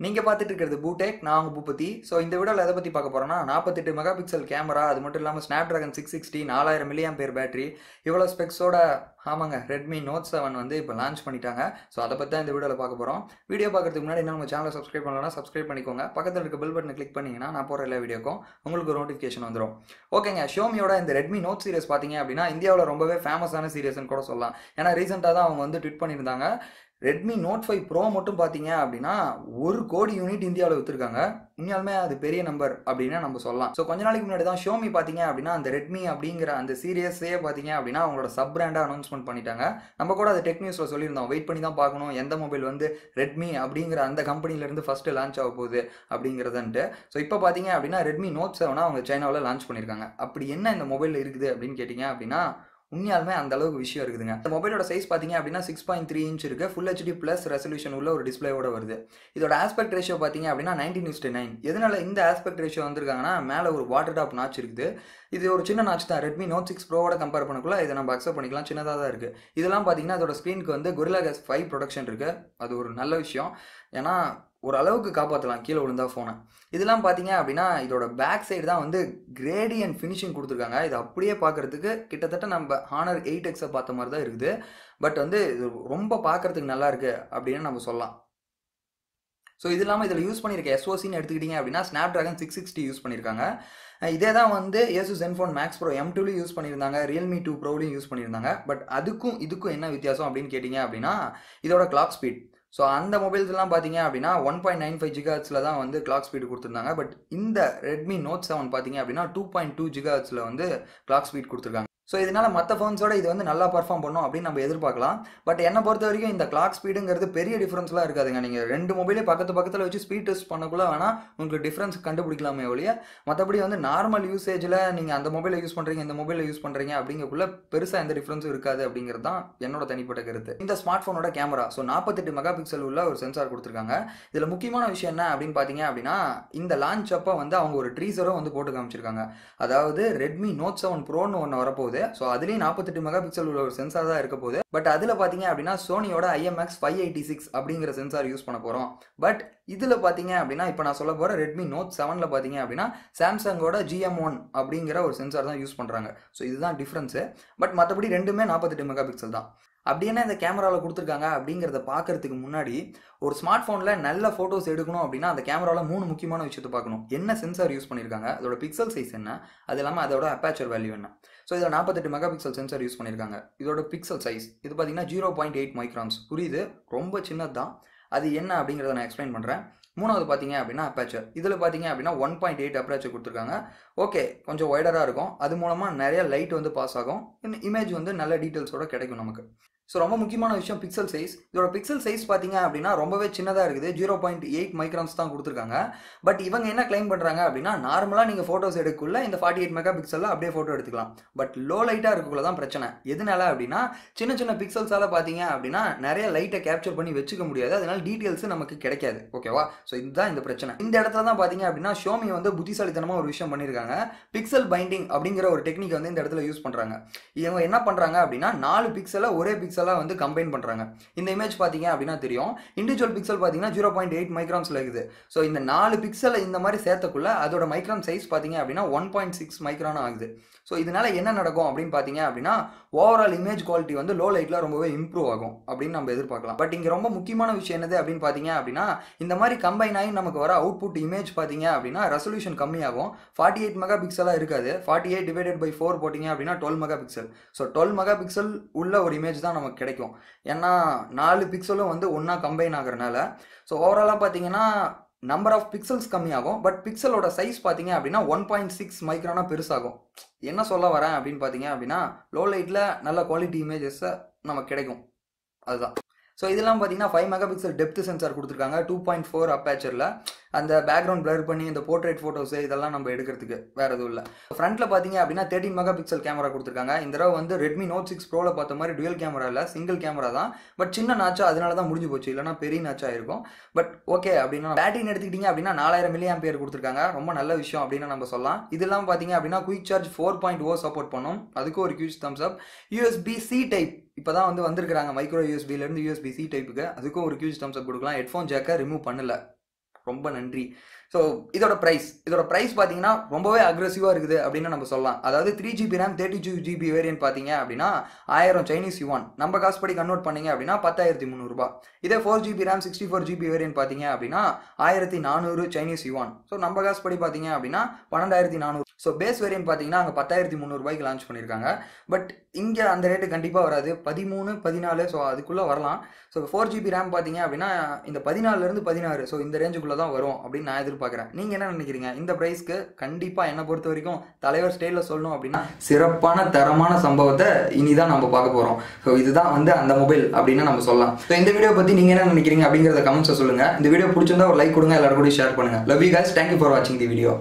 நீங்க பார்த்துட்டு இருக்கிறது பூடெக். நான் உங்க பூபதி. ஸோ இந்த வீடியோவில் எதை பற்றி பார்க்க போறோம்னா 48 மெகா பிக்சல் கேமரா, அது மட்டும் இல்லாமல் ஸ்னாப்டிராகன் 660 4000 mAh பேட்டரி, இவ்வளோ ஸ்பெக்ஸோட ஆமாங்க ரெட்மி நோட் 7 வந்து இப்போ லான்ச் பண்ணிட்டாங்க. ஸோ அதை பற்றி தான் இந்த வீடியோவில் பார்க்க போகிறோம். வீடியோ பார்க்கறதுக்கு முன்னாடி என்ன நம்ம சேனலை சப்ஸ்கிரைப் பண்ணலாம், சப்ஸ்கிரைப் பண்ணிக்கோங்க. பக்கத்தில் இருக்க பெல் பட்டனை கிளிக் பண்ணிங்கன்னா நான் போகிற எல்லா வீடியோக்கும் உங்களுக்கு ஒரு நோட்டிஃபிகேஷன் வந்துடும். ஓகேங்க, xiaomiயோட இந்த ரெட்மி நோட் சீரிஸ் பார்த்தீங்க அப்படின்னா இந்தியாவில் ரொம்பவே ஃபேமஸான சீரிஸ்ன்னு கூட சொல்லலாம். ஏன்னா ரீசெண்டாக தான் அவங்க வந்து ட்வீட் பண்ணியிருந்தாங்க. ரெட்மி நோட் 5 ப்ரோ மட்டும் பார்த்தீங்க அப்படின்னா 1 கோடி யூனிட் இந்தியாவில் விற்றுருக்காங்க. உண்மையாலுமே அது பெரிய நம்பர் அப்படின்னு நம்ம சொல்லலாம். ஸோ கொஞ்ச நாளைக்கு முன்னாடி தான் xiaomi பார்த்தீங்க அப்படின்னா அந்த ரெட்மி அப்படிங்கிற அந்த சீரியஸே பார்த்தீங்க அப்படின்னா அவங்களோட சப் பிராண்டாக அனௌன்ஸ்மெண்ட் பண்ணிட்டாங்க. நம்ம கூட அது டெக் நியூஸில் சொல்லியிருந்தோம், வெயிட் பண்ணி தான் பார்க்கணும் எந்த மொபைல் வந்து ரெட்மி அப்படிங்கிற அந்த கம்பெனிலேருந்து ஃபஸ்ட்டு லான்ச் ஆக போகுது அப்படிங்கிறதுன்ட்டு. ஸோ இப்போ பார்த்தீங்க அப்படின்னா ரெட்மி நோட் 7 அவங்க சைனாவில் லான்ச் பண்ணியிருக்காங்க. அப்படி என்ன இந்த மொபைல் இருக்குது அப்படின்னு கேட்டிங்க அப்படின்னா உண்மையாலுமே அந்த அளவுக்கு விஷயம் இருக்குதுங்க. இந்த மொபைலோட சைஸ் பார்த்தீங்க அப்படின்னா 6.3 இன்ச் இருக்கு. ஃபுல் ஹெச்டி ப்ளஸ் ரெசல்யூஷன் உள்ள ஒரு டிஸ்பிளேவோட வருது. இதோட ஆஸ்பெக்ட் ரேஷியோ பார்த்தீங்க அப்படின்னா 19:9. எதனால இந்த ஆஸ்பெக்ட் ரேஷியோ வந்திருக்காங்கன்னா மேலே ஒரு வாட்டர் டாப் நாச் இருக்குது. இது ஒரு சின்ன நாச் தான். ரெட்மி நோட் 6 ப்ரோவோட கம்பேர் பண்ணக்குள்ள இதை நம்ம அக்செப்ட் பண்ணிக்கலாம், சின்னதாக தான் இருக்குது. இதெல்லாம் பார்த்தீங்கன்னா அதோட ஸ்க்ரீனுக்கு வந்து Gorilla Glass 5 ப்ரொடக்ஷன் இருக்குது. அது ஒரு நல்ல விஷயம். ஏன்னா ஒரு அளவுக்கு காப்பாற்றலாம் கீழே விழுந்தா ஃபோனை. இதெல்லாம் பார்த்தீங்க அப்படின்னா இதோட பேக் சைடு தான் வந்து கிரேடியன்ட் ஃபினிஷிங் கொடுத்துருக்காங்க. இது அப்படியே பார்க்குறதுக்கு கிட்டத்தட்ட நம்ம Honor 8Xஐ பார்த்த மாதிரி தான் இருக்குது. பட் வந்து இது ரொம்ப பார்க்குறதுக்கு நல்லா இருக்குது அப்படின்னு நம்ம சொல்லலாம். ஸோ இது இல்லாமல் இதில் யூஸ் பண்ணியிருக்க SoCன்னு எடுத்துக்கிட்டிங்க அப்படின்னா ஸ்னாப்டிராகன் 660 யூஸ் பண்ணியிருக்காங்க. இதே தான் வந்து Asus Zenfone Max Pro M2லையும் யூஸ் பண்ணியிருந்தாங்க, Realme 2 Proலையும் யூஸ் பண்ணியிருந்தாங்க. பட் அதுக்கும் இதுக்கும் என்ன வித்தியாசம் அப்படின்னு கேட்டிங்க அப்படின்னா இதோட கிளாக் ஸ்பீட். ஸோ அந்த மொபைல்ஸ்லாம் பார்த்தீங்க அப்படின்னா 1.95 GHz தான் வந்து கிளாக் ஸ்பீடு கொடுத்துருந்தாங்க. பட் இந்த ரெட்மி நோட் 7 பார்த்தீங்க அப்படின்னா 2.2 GHz வந்து கிளாக் ஸ்பீட் கொடுத்துருக்காங்க. ஸோ இதனால் மற்ற ஃபோன்ஸோட இது வந்து நல்லா பர்ஃபார்ம் பண்ணும் அப்படின்னு நம்ம எதிர்பார்க்கலாம். பட் என்னை பொறுத்த வரைக்கும் இந்த கிளாக் ஸ்பீடுங்கிறது பெரிய டிஃப்ரென்ஸ்லாம் இருக்காதுங்க. நீங்கள் 2 மொபைலே பக்கத்தில் வச்சு ஸ்பீட் டெஸ்ட் பண்ணக்குள்ள வேணால் உங்களுக்கு டிஃப்ரென்ஸ் கண்டுபிடிக்கலாமே ஒழிய மற்றபடி வந்து நார்மல் யூசேஜில் நீங்கள் அந்த மொபைலை யூஸ் பண்ணுறீங்க இந்த மொபைலை யூஸ் பண்ணுறீங்க அப்படிங்கக்குள்ள பெருசாக எந்த டிஃப்ரென்ஸும் இருக்காது அப்படிங்கிறது தான் என்னோட தனிப்பட்ட கருத்து. இந்த ஸ்மார்ட் ஃபோனோட கேமரா 48 மெகா பிக்சல் உள்ள ஒரு சென்சார் கொடுத்துருக்காங்க. இதில் முக்கியமான விஷயம் என்ன அப்படின்னு பார்த்தீங்க அப்படின்னா இந்த லான்ச் அப்போ வந்து அவங்க ஒரு ட்ரீசரும் வந்து போட்டு காமிச்சிருக்காங்க. அதாவது ரெட்மி நோட் 7 ப்ரோன்னு ஒன்று வரப்போகுது. ஸோ அதுலேயும் 48 மெகா பிக்சல் உள்ள ஒரு சென்சார் தான் இருக்க போகுது. பட் அதில் பார்த்தீங்க அப்படின்னா சோனியோட IMX 586 அப்படிங்கிற சென்சார் யூஸ் பண்ண போகிறோம். பட் இதில் பார்த்தீங்க அப்படின்னா இப்போ நான் சொல்ல போகிற ரெட்மி நோட் 7ல் பார்த்தீங்க அப்படின்னா சாம்சங்கோட GM1 அப்படிங்கிற ஒரு சென்சார் தான் யூஸ் பண்ணுறாங்க. ஸோ இதுதான் டிஃப்ரென்ஸு. பட் மற்றபடி ரெண்டுமே 48 மெகா பிக்சல் தான். அப்படி என்ன இந்த கேமராவில் கொடுத்துருக்காங்க அப்படிங்கிறத பார்க்கறதுக்கு முன்னாடி ஒரு ஸ்மார்ட் ஃபோனில் நல்ல ஃபோட்டோஸ் எடுக்கணும் அப்படின்னா அந்த கேமராவில் 3 முக்கியமான விஷயத்தை பார்க்கணும். என்ன சென்சார் யூஸ் பண்ணியிருக்காங்க, அதோட பிக்சல் சைஸ் என்ன, அது இல்லாமல் அதோட அப்பாச்சர் வேல்யூ என்ன. ஸோ இதில் 48 மெகா பிக்சல் சென்சார் யூஸ் பண்ணியிருக்காங்க. இதோட பிக்சல் சைஸ் இது பார்த்தீங்கன்னா 0.8 மைக்ரான்ஸ். புரியுது, ரொம்ப சின்னது தான். அது என்ன அப்படிங்கிறத நான் எக்ஸ்பிளைன் பண்ணுறேன். மூணாவது பார்த்தீங்க அப்படின்னா அப்பாச்சர். இதில் பார்த்தீங்க அப்படின்னா 1.8 அப்பாச்சர் கொடுத்துருக்காங்க. ஓகே, கொஞ்சம் வைடராக இருக்கும். அது மூலமாக நிறைய லைட் வந்து பாஸ் ஆகும். இமேஜ் வந்து நல்ல டீட்டெயில்ஸோட கிடைக்கும் நமக்கு. ஸோ ரொம்ப முக்கியமான விஷயம் பிக்சல் சைஸ். இதோட பிக்சல் சைஸ் பார்த்தீங்க அப்படின்னா ரொம்பவே சின்னதாக இருக்குது. 0.8 மைக்ரான்ஸ் தான் கொடுத்துருக்காங்க. பட் இவங்க என்ன கிளைம் பண்ணுறாங்க அப்படின்னா நார்மலாக நீங்கள் ஃபோட்டோஸ் எடுக்கக்குள்ள இந்த 48 மெகா பிக்சலில் அப்படியே ஃபோட்டோ எடுத்துக்கலாம். பட் லோ லைட்டாக இருக்கக்குள்ள தான் பிரச்சனை. எதனால அப்படின்னா சின்ன சின்ன பிக்சல்ஸால் பார்த்தீங்க அப்படின்னா நிறைய லைட்டை கேப்சர் பண்ணி வச்சுக்க முடியாது. அதனால டீட்டெயில்ஸ் நமக்கு கிடைக்காது. ஓகேவா? ஸோ இதுதான் இந்த பிரச்சனை. இந்த இடத்துல தான் பார்த்தீங்க அப்படின்னா xiaomi வந்து புத்திசாலித்தனமாக ஒரு விஷயம் பண்ணியிருக்காங்க. பிக்சல் பைண்டிங் அப்படிங்கிற ஒரு டெக்னிக் வந்து இந்த இடத்துல யூஸ் பண்ணுறாங்க. இவங்க என்ன பண்ணுறாங்க அப்படின்னா 4 பிக்சலை ஒரே பிக்சலாக வந்து கம்பைன் பண்ணுறாங்க. இந்த இமேஜ் பார்த்தீங்க அப்படின்னா தெரியும். இண்டிவிஜுவல் பிக்சல் பார்த்தீங்கன்னா 0.8 மைக்ரான்ஸ்ல இருக்குது. ஸோ இந்த 4 பிக்சலை இந்த மாதிரி சேர்த்தக்குள்ள அதோட மைக்ரான் சைஸ் பார்த்தீங்க அப்படின்னா 1.6 மைக்ரான் ஆகுது. ஸோ இதனால என்ன நடக்கும் அப்படின்னு பார்த்தீங்க அப்படின்னா ஓவரால் இமேஜ் குவாலிட்டி வந்து லோ லைட்டில் ரொம்பவே இம்ப்ரூவ் ஆகும் அப்படின்னு நம்ம எதிர்பார்க்கலாம். பட் இங்கே ரொம்ப முக்கியமான விஷயம் என்னது அப்படின்னு பார்த்தீங்க அப்படின்னா இந்த மாதிரி கம்பைன் ஆகி நமக்கு வர அவுட்புட் இமேஜ் பார்த்தீங்க அப்படின்னா ரெசல்யூஷன் கம்மியாகும். 48 மெகா பிக்சலாக இருக்காது. 48 டிவைடட் பை 4 போட்டிங்க அப்படின்னா 12 mega pixel. So 12 mega pixel உள்ள ஒரு இமேஜ் தான் நமக்கு கிடைக்கும். ஏன்னா 4 பிக்சலும் வந்து ஒன்றா கம்பைன் ஆகிறனால. ஸோ ஓவராலாக பார்த்தீங்கன்னா நம்பர் ஆஃப் பிக்சல்ஸ் கம்மியாகும். பட் பிக்சலோட சைஸ் பார்த்தீங்க அப்படின்னா 1.6 மைக்ரானாக பெருசாகும். என்ன சொல்ல வரேன் அப்படின்னு பார்த்தீங்க அப்படின்னா லோ லைட்டில் நல்ல குவாலிட்டி இமேஜஸை நமக்கு கிடைக்கும். அதுதான். ஸோ இதெல்லாம் பார்த்தீங்கன்னா 5 மெகா பிக்சல் டெப்த் சென்சார் கொடுத்துருக்காங்க. 2.4 அப்பாச்சரில் அந்த பேக்ரவுண்ட் பிளர் பண்ணி இந்த போர்ட்ரேட் ஃபோட்டோஸு இதெல்லாம் நம்ம எடுக்கிறதுக்கு வேறு எதுவும் இல்லை. ஃப்ரண்ட்டில் பார்த்தீங்க அப்படின்னா 13 மெகா பிக்சல் கேமரா கொடுத்துருக்காங்க. இந்த தடவை வந்து ரெட்மி நோட் 6 ப்ரோவில் பார்த்த மாதிரி டுவல் கேமரா இல்லை, சிங்கிள் கேமரா தான். பட் சின்ன நாச்சா அதனால தான் முடிஞ்சு போச்சு, இல்லைனா பெரிய நாச்சா இருக்கும். பட் ஓகே அப்படின்னா பேட்டரின்னு எடுத்துக்கிட்டிங்க அப்படின்னா 4000 mAh கொடுத்துருக்காங்க. ரொம்ப நல்ல விஷயம் அப்படின்னு நம்ம சொல்லலாம். இதெல்லாம் பார்த்தீங்க அப்படின்னா குயிக் சார்ஜ் 4.0 சப்போர்ட் பண்ணும். அதுக்கு ஒரு ஹியூஜ் தம்ஸ் அப். USB-C டைப் இப்போ தான் வந்து வந்திருக்கிறாங்க மைக்ரோ யூஎஸ்பிலேருந்து USB-C டைப்புக்கு. அதுக்கும் ஒரு ஹியூஜ் தம்ஸ் அப் கொடுக்கலாம். ஹெட்ஃபோன் ஜாக்கை ரிமூவ் பண்ணல. ரொம்ப நன்றி. ஸோ இதோட ப்ரைஸ் பார்த்தீங்கன்னா ரொம்பவே அக்ரெசிவாக இருக்குது அப்படின்னு நம்ம சொல்லலாம். அதாவது 3GB ரேம் 32GB வேரியன்ட் பார்த்தீங்க அப்படின்னா 1000 சைனீஸ் யுவான், நம்ம காசுபடி கன்வெர்ட் பண்ணீங்க அப்படின்னா 10,300 ரூபாய். இதே 4GB ரேம் 64GB வேரியன்ட் பார்த்தீங்க அப்படின்னா 1400 சைனீஸ் யுவான். ஸோ நம்ம காசுபடி பார்த்தீங்க அப்படின்னா 12,400. ஸோ பேஸ் வேரியன்ட் பார்த்தீங்கன்னா அங்கே 10,300 ரூபாய்க்கு லான்ச் பண்ணியிருக்காங்க. பட் இங்கே அந்த ரேட்டு கண்டிப்பாக வராது, 13, 14. ஸோ அதுக்குள்ளே வரலாம். ஸோ 4GB ரேம் பார்த்தீங்க அப்படின்னா இந்த 14 16, ஸோ இந்த ரேஞ்சுக்குள்ளே தான் வரும் அப்படின்னு நான் எதிர்பார்க்குறேன். நீங்கள் என்ன நினைக்கிறீங்க? இந்த ப்ரைஸ்க்கு கண்டிப்பாக என்னை பொறுத்த வரைக்கும் தலைவர் ஸ்டைலில் சொல்லணும் அப்படின்னா சிறப்பான தரமான சம்பவத்தை இனிதான் நம்ம பார்க்க போகிறோம். ஸோ இதுதான் வந்து அந்த மொபைல் அப்படின்னு நம்ம சொல்லலாம். ஸோ இந்த வீடியோ பற்றி நீங்கள் என்ன நினைக்கிறீங்க அப்படிங்கிறத கமெண்ட்ஸை சொல்லுங்கள். இந்த வீடியோ பிடிச்சிருந்தா ஒரு லைக் கொடுங்க, எல்லாரும் கூட ஷேர் பண்ணுங்கள். Love you guys, thank you for வாட்சிங் தி வீடியோ.